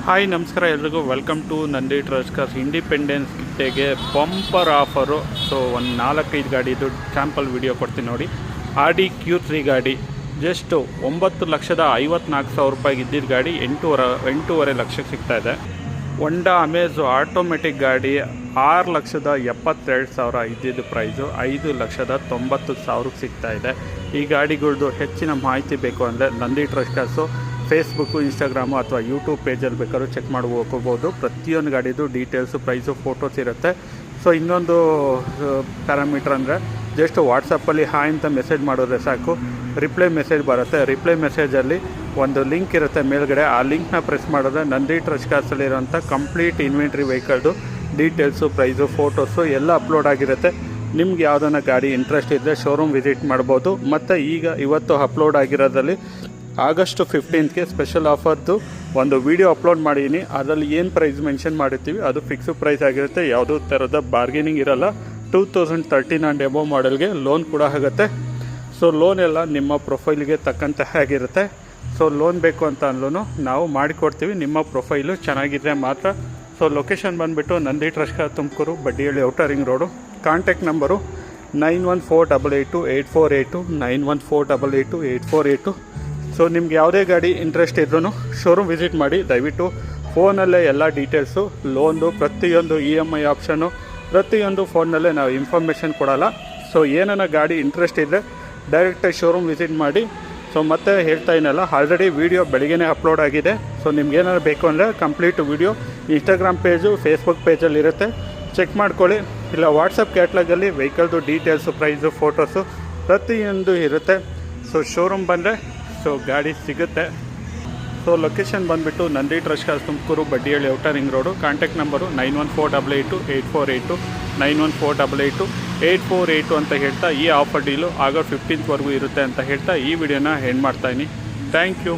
Hi ನಮಸ್ಕಾರ ಎಲ್ರಿಗೂ welcome to Nandi trust cars independence ಡೇಗೆ ಬಂಪರ್ ಆಫರು. ಸೊ ಒಂದು 4-5 ಗಾಡಿದು ಸ್ಯಾಂಪಲ್ ವಿಡಿಯೋ ಕೊಡ್ತೀನಿ ನೋಡಿ. Audi Q3 ಗಾಡಿ ಜಸ್ಟು 9,54,000 ರೂಪಾಯಿಗೆ ಇದ್ದಿದ್ದ ಗಾಡಿ 8.5 ಲಕ್ಷಕ್ಕೆ ಸಿಗ್ತಾಯಿದೆ. ಹೊಂಡಾ ಅಮೇಜು ಆಟೋಮೆಟಿಕ್ ಗಾಡಿ 6,72,000 ಇದ್ದಿದ್ದು ಪ್ರೈಸು 5,90,000ಕ್ಕೆ ಸಿಗ್ತಾಯಿದೆ. ಈ ಗಾಡಿಗಳ್ದು ಹೆಚ್ಚಿನ ಮಾಹಿತಿ ಬೇಕು ಅಂದರೆ Nandi trust cars Facebook, Instagram ಅಥವಾ ಯೂಟ್ಯೂಬ್ ಪೇಜಲ್ಲಿ ಬೇಕಾದ್ರೂ ಚೆಕ್ ಮಾಡಿ ಹೋಗ್ಬೋದು. ಪ್ರತಿಯೊಂದು ಗಾಡಿದು ಡೀಟೇಲ್ಸು, ಪ್ರೈಸು, ಫೋಟೋಸ್ ಇರುತ್ತೆ. ಸೊ ಇನ್ನೊಂದು ಪ್ಯಾರಾಮೀಟ್ರ್ ಅಂದರೆ ಜಸ್ಟ್ ವಾಟ್ಸಪ್ಪಲ್ಲಿ ಹಾಯ್ ಅಂತ ಮೆಸೇಜ್ ಮಾಡಿದ್ರೆ ಸಾಕು, ರಿಪ್ಲೈ ಮೆಸೇಜ್ ಬರುತ್ತೆ. ರಿಪ್ಲೈ ಮೆಸೇಜಲ್ಲಿ ಒಂದು ಲಿಂಕ್ ಇರುತ್ತೆ ಮೇಲ್ಗಡೆ, ಆ ಲಿಂಕ್ನ ಪ್ರೆಸ್ ಮಾಡಿದ್ರೆ ನಂದಿ ಟ್ರಸ್ಟ್ ಕಾರ್ಸಲ್ಲಿರೋಂಥ ಕಂಪ್ಲೀಟ್ ಇನ್ವೆಂಟ್ರಿ ವೆಹಿಕಲ್ದು ಡೀಟೇಲ್ಸು, ಪ್ರೈಸು, ಫೋಟೋಸು ಎಲ್ಲ ಅಪ್ಲೋಡ್ ಆಗಿರುತ್ತೆ. ನಿಮ್ಗೆ ಯಾವುದನ್ನ ಗಾಡಿ ಇಂಟ್ರೆಸ್ಟ್ ಇದ್ದರೆ ಶೋರೂಮ್ ವಿಸಿಟ್ ಮಾಡ್ಬೋದು. ಮತ್ತು ಇವತ್ತು ಅಪ್ಲೋಡ್ ಆಗಿರೋದ್ರಲ್ಲಿ ಆಗಸ್ಟ್ 15ಗೆ ಸ್ಪೆಷಲ್ ಆಫರ್ದು ಒಂದು ವಿಡಿಯೋ ಅಪ್ಲೋಡ್ ಮಾಡಿದ್ದೀನಿ. ಅದರಲ್ಲಿ ಏನು ಪ್ರೈಸ್ ಮೆನ್ಷನ್ ಮಾಡಿರ್ತೀವಿ ಅದು ಫಿಕ್ಸ್ ಪ್ರೈಸ್ ಆಗಿರುತ್ತೆ. ಯಾವುದೂ ಥರದ ಬಾರ್ಗೇನಿಂಗ್ ಇರೋಲ್ಲ. 2013 ಆ್ಯಂಡ್ ಎಬೋ ಮಾಡೆಲ್ಗೆ ಲೋನ್ ಕೂಡ ಆಗುತ್ತೆ. ಸೊ ಲೋನ್ ಎಲ್ಲ ನಿಮ್ಮ ಪ್ರೊಫೈಲ್ಗೆ ತಕ್ಕಂತೆ ಆಗಿರುತ್ತೆ. ಸೊ ಲೋನ್ ಬೇಕು ಅಂತ ಅಂದ್ರೂ ನಾವು ಮಾಡಿಕೊಡ್ತೀವಿ, ನಿಮ್ಮ ಪ್ರೊಫೈಲು ಚೆನ್ನಾಗಿದ್ರೆ ಮಾತ್ರ. ಸೊ ಲೊಕೇಶನ್ ಬಂದುಬಿಟ್ಟು Nandi trust cars Tumakuru, Baddihalli outer ring road. Contact number 91482848 91482848. So ನಿಮ್ಗೆ ಯಾವುದೇ ಗಾಡಿ ಇಂಟ್ರೆಸ್ಟ್ ಇದ್ರೂ ಶೋರೂಮ್ ವಿಸಿಟ್ ಮಾಡಿ. ದಯವಿಟ್ಟು ಫೋನಲ್ಲೇ ಎಲ್ಲ ಡೀಟೇಲ್ಸು, ಲೋನ್ದು ಪ್ರತಿಯೊಂದು EMI ಆಪ್ಷನ್ನು ಪ್ರತಿಯೊಂದು ಫೋನ್ನಲ್ಲೇ ನಾವು ಇನ್ಫಾರ್ಮೇಷನ್ ಕೊಡೋಲ್ಲ. ಸೊ ಏನಾರ ಗಾಡಿ ಇಂಟ್ರೆಸ್ಟ್ ಇದ್ದರೆ ಡೈರೆಕ್ಟಾಗಿ ಶೋರೂಮ್ ವಿಸಿಟ್ ಮಾಡಿ. ಸೊ ಮತ್ತೆ ಹೇಳ್ತಾ ಇದ್ದೀನಲ್ಲ, ಆಲ್ರೆಡಿ ವೀಡಿಯೋ ಬೆಳಗ್ಗೆನೇ ಅಪ್ಲೋಡ್ ಆಗಿದೆ. ಸೊ ನಿಮ್ಗೆ ಏನಾರು ಬೇಕು ಅಂದರೆ complete video Instagram page, Facebook ಪೇಜಲ್ಲಿ ಇರುತ್ತೆ, ಚೆಕ್ ಮಾಡ್ಕೊಳ್ಳಿ. ಇಲ್ಲ ವಾಟ್ಸಪ್ ಕ್ಯಾಟ್ಲಾಗಲ್ಲಿ ವೆಹಿಕಲ್ದು ಡೀಟೇಲ್ಸು, ಪ್ರೈಸು, ಫೋಟೋಸು ಪ್ರತಿಯೊಂದು ಇರುತ್ತೆ. ಸೊ ಶೋರೂಮ್ ಬಂದರೆ ಸೊ ಗಾಡಿ ಸಿಗುತ್ತೆ. ಸೊ ಲೊಕೇಶನ್ ಬಂದುಬಿಟ್ಟು Nandi trust cars Tumakuru, Baddihalli outer ring road. Contact number 91482848 91482848 ಅಂತ ಹೇಳ್ತಾ ಈ ಆಫರ್ ಡೀಲು ಆಗಸ್ಟ್ 15th ವರೆಗೂ ಇರುತ್ತೆ ಅಂತ ಹೇಳ್ತಾ ಈ ವಿಡಿಯೋನ ಎಂಡ್ ಮಾಡ್ತಾಯಿದ್ದೀನಿ. Thank you.